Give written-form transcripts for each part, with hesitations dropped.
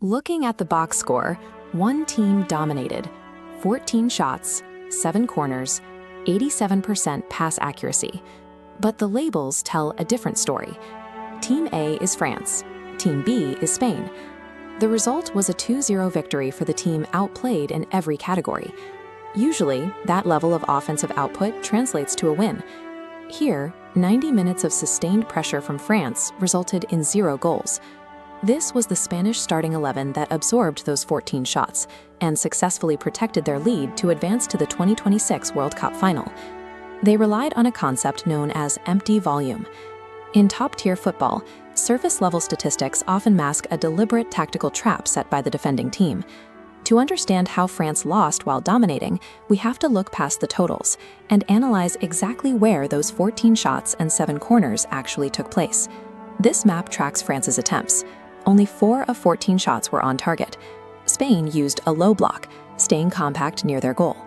Looking at the box score, one team dominated. 14 shots, 7 corners, 87% pass accuracy. But the labels tell a different story. Team A is France. Team B is Spain. The result was a 2-0 victory for the team outplayed in every category. Usually, that level of offensive output translates to a win. Here, 90 minutes of sustained pressure from France resulted in 0 goals. This was the Spanish starting 11 that absorbed those 14 shots and successfully protected their lead to advance to the 2026 World Cup final. They relied on a concept known as empty volume. In top-tier football, surface-level statistics often mask a deliberate tactical trap set by the defending team. To understand how France lost while dominating, we have to look past the totals and analyze exactly where those 14 shots and 7 corners actually took place. This map tracks France's attempts. Only 4 of 14 shots were on target. Spain used a low block, staying compact near their goal.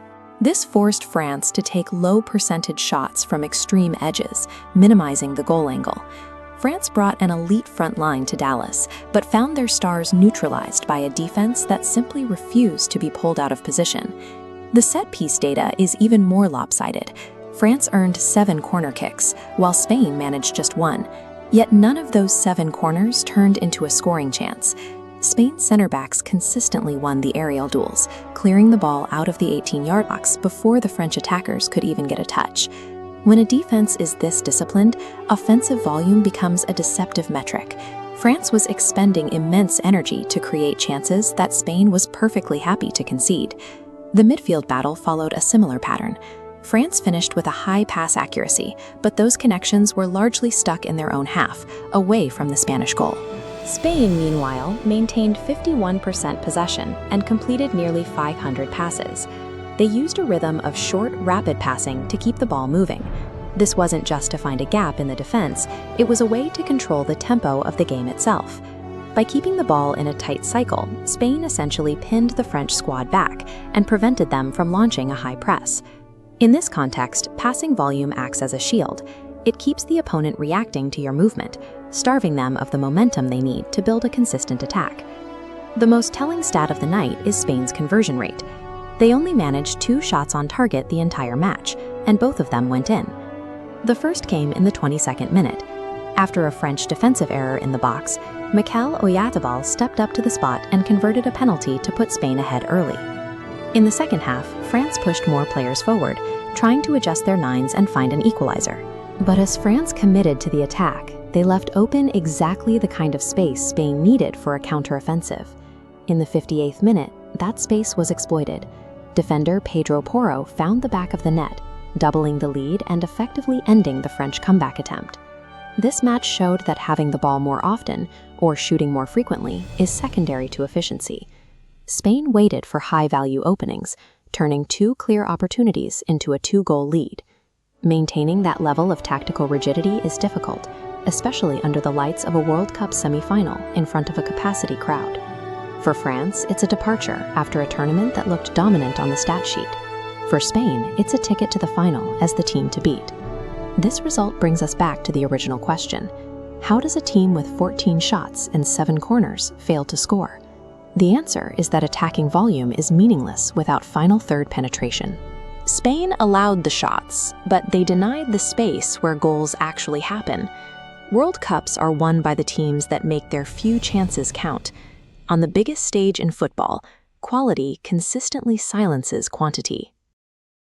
This forced France to take low-percentage shots from extreme edges, minimizing the goal angle. France brought an elite front line to Dallas, but found their stars neutralized by a defense that simply refused to be pulled out of position. The set-piece data is even more lopsided. France earned 7 corner kicks, while Spain managed just 1. Yet none of those 7 corners turned into a scoring chance. Spain's center backs consistently won the aerial duels, clearing the ball out of the 18-yard box before the French attackers could even get a touch. When a defense is this disciplined, offensive volume becomes a deceptive metric. France was expending immense energy to create chances that Spain was perfectly happy to concede. The midfield battle followed a similar pattern. France finished with a high pass accuracy, but those connections were largely stuck in their own half, away from the Spanish goal. Spain, meanwhile, maintained 51% possession and completed nearly 500 passes. They used a rhythm of short, rapid passing to keep the ball moving. This wasn't just to find a gap in the defense, it was a way to control the tempo of the game itself. By keeping the ball in a tight cycle, Spain essentially pinned the French squad back and prevented them from launching a high press. In this context, passing volume acts as a shield. It keeps the opponent reacting to your movement, starving them of the momentum they need to build a consistent attack. The most telling stat of the night is Spain's conversion rate. They only managed 2 shots on target the entire match, and both of them went in. The first came in the 22nd minute. After a French defensive error in the box, Mikel Oyarzabal stepped up to the spot and converted a penalty to put Spain ahead early. In the second half, France pushed more players forward, trying to adjust their nines and find an equalizer. But as France committed to the attack, they left open exactly the kind of space Spain needed for a counteroffensive. In the 58th minute, that space was exploited. Defender Pedro Porro found the back of the net, doubling the lead and effectively ending the French comeback attempt. This match showed that having the ball more often, or shooting more frequently, is secondary to efficiency. Spain waited for high-value openings, turning 2 clear opportunities into a 2-goal lead. Maintaining that level of tactical rigidity is difficult, especially under the lights of a World Cup semi-final in front of a capacity crowd. For France, it's a departure after a tournament that looked dominant on the stat sheet. For Spain, it's a ticket to the final as the team to beat. This result brings us back to the original question. How does a team with 14 shots and 7 corners fail to score? The answer is that attacking volume is meaningless without final third penetration. Spain allowed the shots, but they denied the space where goals actually happen. World Cups are won by the teams that make their few chances count. On the biggest stage in football, quality consistently silences quantity.